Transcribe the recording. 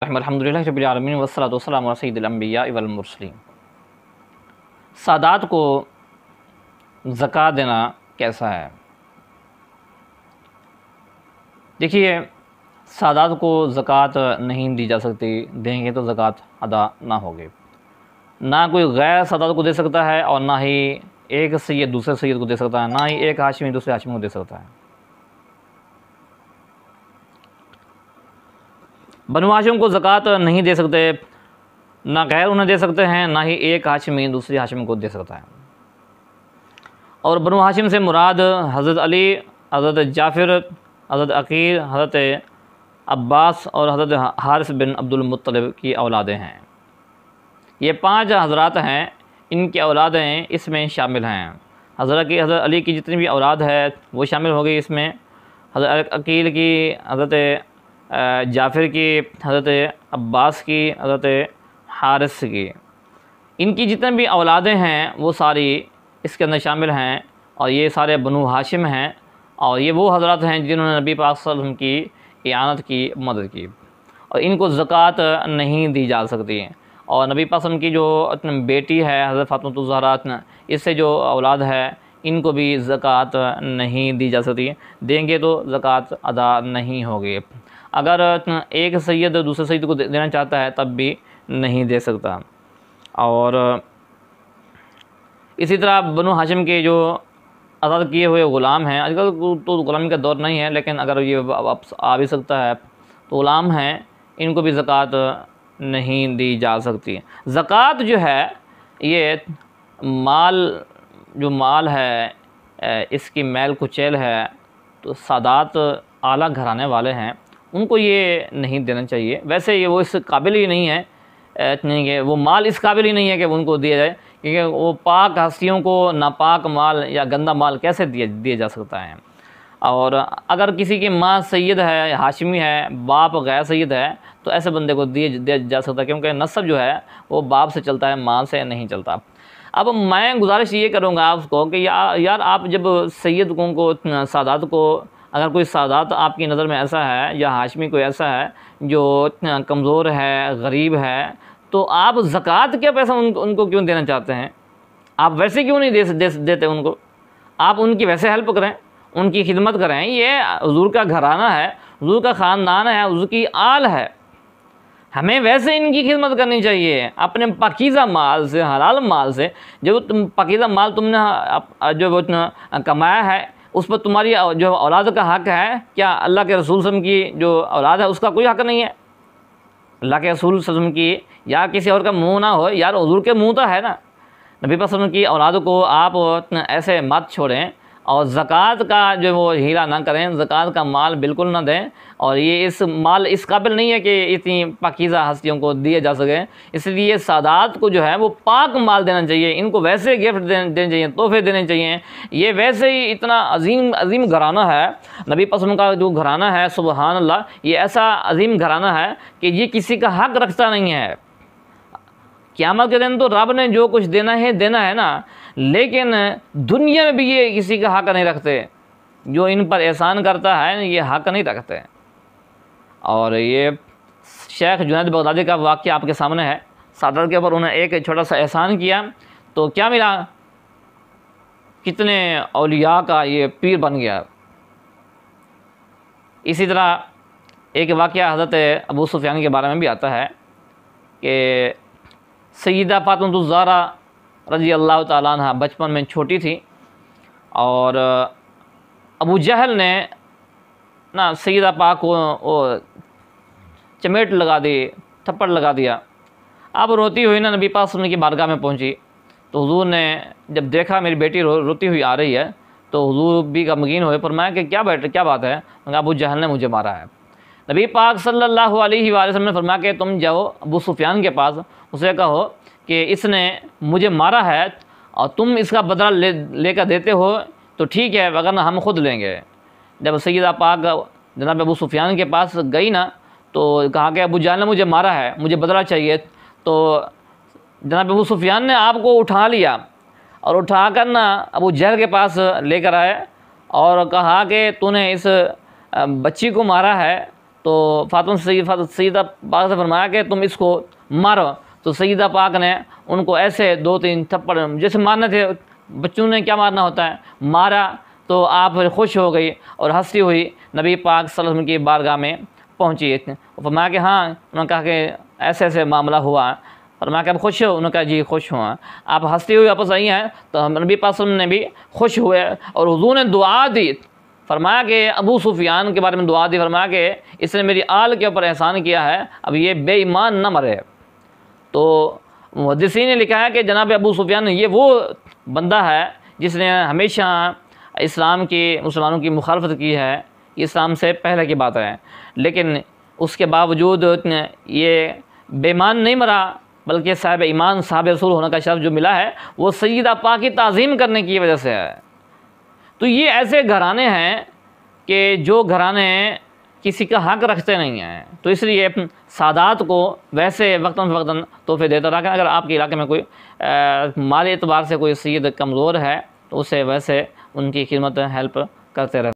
अल्हम्दुलिल्लाह रब्बिल आलमीन वस्सलातु वस्सलामु अला सय्यिदिल अंबिया वल मुरसलीन। सादात को ज़कात देना कैसा है? देखिए, सादात को ज़कात नहीं दी जा सकती, देंगे तो ज़कात अदा ना होगी। ना कोई गैर सादात को दे सकता है और ना ही एक सैयद दूसरे सैयद को दे सकता है, ना ही एक हाशिमी दूसरे हाशिमी को दे सकता है। बनु हाशिम को ज़कात नहीं दे सकते, ना गैर उन्हें दे सकते हैं, ना ही एक हाशिमी दूसरी हाशिम को दे सकता है। और बनु हाशिम से मुराद हज़रत अली, हज़रत जाफ़िर, हज़रत अकील, हज़रत अब्बास और हज़रत हारिस बिन अब्दुल मुत्तलिब की औलादें हैं। ये 5 हज़रात हैं, इनकी औलादें इसमें शामिल हैं। हज़रत अली की जितनी भी औलाद है वो शामिल हो गई इसमें। हज़रत अकील की, हज़रत जाफ़िर की, हज़रत अब्बास की, हज़रत हारिस की, इनकी जितने भी औलादें हैं वो सारी इसके अंदर शामिल हैं। और ये सारे बनु हाशिम हैं और ये वो हज़रात हैं जिन्होंने नबी पाक सल्लल्लाहु अलैहि वसल्लम की इआनत की, मदद की, और इनको ज़कात नहीं दी जा सकती। और नबी पाक सल्लल्लाहु अलैहि वसल्लम की जो बेटी है हज़रत फातिमा ज़हरा, इससे जो औलाद है इनको भी ज़कात नहीं दी जा सकती। देंगे तो ज़कात अदा नहीं होगी। अगर एक सैयद दूसरे सैयद को देना चाहता है तब भी नहीं दे सकता। और इसी तरह बनु हाशिम के जो आज़ाद किए हुए ग़ुलाम हैं, आजकल तो ग़ुलामी का दौर नहीं है, लेकिन अगर ये वापस आ भी सकता है तो ग़ुलाम हैं, इनको भी ज़कात नहीं दी जा सकती। ज़कात जो है ये माल है, इसकी मैल कुचैल है, तो सादात आला घराने वाले हैं, उनको ये नहीं देना चाहिए। वैसे ये वो इस काबिल ही नहीं है, नहीं कि वो माल इस काबिल ही नहीं है कि उनको दिया जाए, क्योंकि वो पाक हस्तियों को नापाक माल या गंदा माल कैसे दिया जा सकता है। और अगर किसी की माँ सैयद है, हाशिमी है, बाप गैर सैयद है, तो ऐसे बंदे को दिया जा सकता, क्योंकि नस्ब जो है वो बाप से चलता है, माँ से नहीं चलता। अब मैं गुजारिश ये करूँगा आपको कि यार आप जब सैयदों को, सादात को, अगर कोई सादात आपकी नज़र में ऐसा है या हाशमी कोई ऐसा है जो कमज़ोर है, गरीब है, तो आप ज़कात के पैसा उनको क्यों देना चाहते हैं? आप वैसे क्यों नहीं देते उनको? आप उनकी वैसे हेल्प करें, उनकी खिदमत करें। ये हुज़ूर का घराना है, हुज़ूर का ख़ानदान है, हुज़ूर की आल है, हमें वैसे इनकी खिदमत करनी चाहिए। अपने पाकीज़ा माल से, हलाल माल से, जो तुम पाकीज़ा माल तुमने जो कमाया है, उस पर तुम्हारी जो औलाद का हक़ है। क्या अल्लाह के रसूल सल्लल्लाहु अलैहि वसल्लम की जो औलाद है उसका कोई हक़ नहीं है? अल्लाह के रसूल सल्लल्लाहु अलैहि वसल्लम की या किसी और का मुँह ना हो, यार हुज़ूर के मुँह तो है ना। नबी पाक सल्लल्लाहु अलैहि वसल्लम की औलाद को आप ऐसे मत छोड़ें और ज़कात का जो वो हीला ना करें, ज़कात का माल बिल्कुल ना दें। और ये इस माल इस काबिल नहीं है कि इतनी पाकीज़ा हस्तियों को दिए जा सके, इसलिए सादात को जो है वो पाक माल देना चाहिए। इनको वैसे गिफ्ट देने चाहिए, तोहफे देने चाहिए। ये वैसे ही इतना अजीम घराना है, नबी पाक सल्लल्लाहु अलैहि वसल्लम का जो घराना है, सुबहान अल्लाह, ये ऐसा अजीम घराना है कि ये किसी का हक़ रखता नहीं है। क़यामत के दिन तो रब ने जो कुछ देना है ना, लेकिन दुनिया में भी ये किसी का हक़ नहीं रखते। जो इन पर एहसान करता है ये हक़ नहीं रखते। और ये शेख जुनैद बगदादी का वाक़या आपके सामने है। सादात के ऊपर उन्होंने एक छोटा सा एहसान किया तो क्या मिला, कितने औलिया का ये पीर बन गया। इसी तरह एक वाक़या हज़रत अबू सुफ़ियान के बारे में भी आता है कि सय्यदा फातिमा ज़हरा रज़ी अल्लाह ताला अन्हा बचपन में छोटी थी और अबू जहल ने ना सय्यदा पाक को चमेट लगा दी, थप्पड़ लगा दिया। अब रोती हुई ना नबी पाक सल्लल्लाहु अलैहि वसल्लम की बारगाह में पहुंची तो हुज़ूर ने जब देखा मेरी बेटी रोती हुई आ रही है तो हुज़ूर भी गमगीन हुए, फरमाया कि क्या बात है? अबू जहल ने मुझे मारा है। नबी पाक सल्लल्लाहु अलैहि वसल्लम ने फरमाया कि तुम जाओ अबू सुफ़ियान के पास, उसे कहो कि इसने मुझे मारा है और तुम इसका बदला लेकर देते हो तो ठीक है, वरना हम खुद लेंगे। जब सैयदा पाक जनाब अबू सुफ़ियान के पास गई ना तो कहा कि अबू जहल ने मुझे मारा है, मुझे बदला चाहिए। तो जनाब अबू सुफ़ियान ने आपको उठा लिया और उठा कर ना अबू जहल के पास लेकर आए और कहा कि तूने इस बच्ची को मारा है तो फातिमा सईदा पाक से फरमाया कि तुम इसको मारो। तो सईदा पाक ने उनको ऐसे 2-3 थप्पड़ जैसे मारने थे, बच्चों ने क्या मारना होता है, मारा। तो आप खुश हो गई और हंसती हुई नबी पाक सल्लल्लाहु अलैहि वसल्लम की बारगाह में पहुँची। फरमाया कि हाँ, उन्होंने कहा कि ऐसे ऐसे मामला हुआ। फरमाया कि आप खुश हो? उन्होंने कहा जी खुश हुआ। आप हंसती हुई वापस आई हैं, तो नबी पाक सल्लल्लाहु अलैहि वसल्लम ने भी खुश हुए और हुज़ूर ने दुआ दी। फरमाया कि अबू सुफियान के बारे में दुआ दी, फरमाया कि इसने मेरी आल के ऊपर एहसान किया है, अब ये बेईमान न मरे। तो मुहद्दिसीन ने लिखा है कि जनाब अबू सुफियान ये वो बंदा है जिसने हमेशा इस्लाम की, मुसलमानों की मुखालफत की है। इस्लाम से पहले की बात है, लेकिन उसके बावजूद ये बेईमान नहीं मरा, बल्कि साहिब ईमान, साहिब रसूल होने का शर्फ जो मिला है वो सय्यदा पाक की ताज़ीम करने की वजह से है। तो ये ऐसे घराने हैं कि जो घराने किसी का हक़ रखते नहीं हैं, तो इसलिए सादात को वैसे वक्तन फ़वक्तन तोहफ़े देता रहा। अगर आपके इलाके में कोई माली एतबार से कोई सय्यद कमज़ोर है तो उसे वैसे उनकी खिदमत हेल्प करते रहे।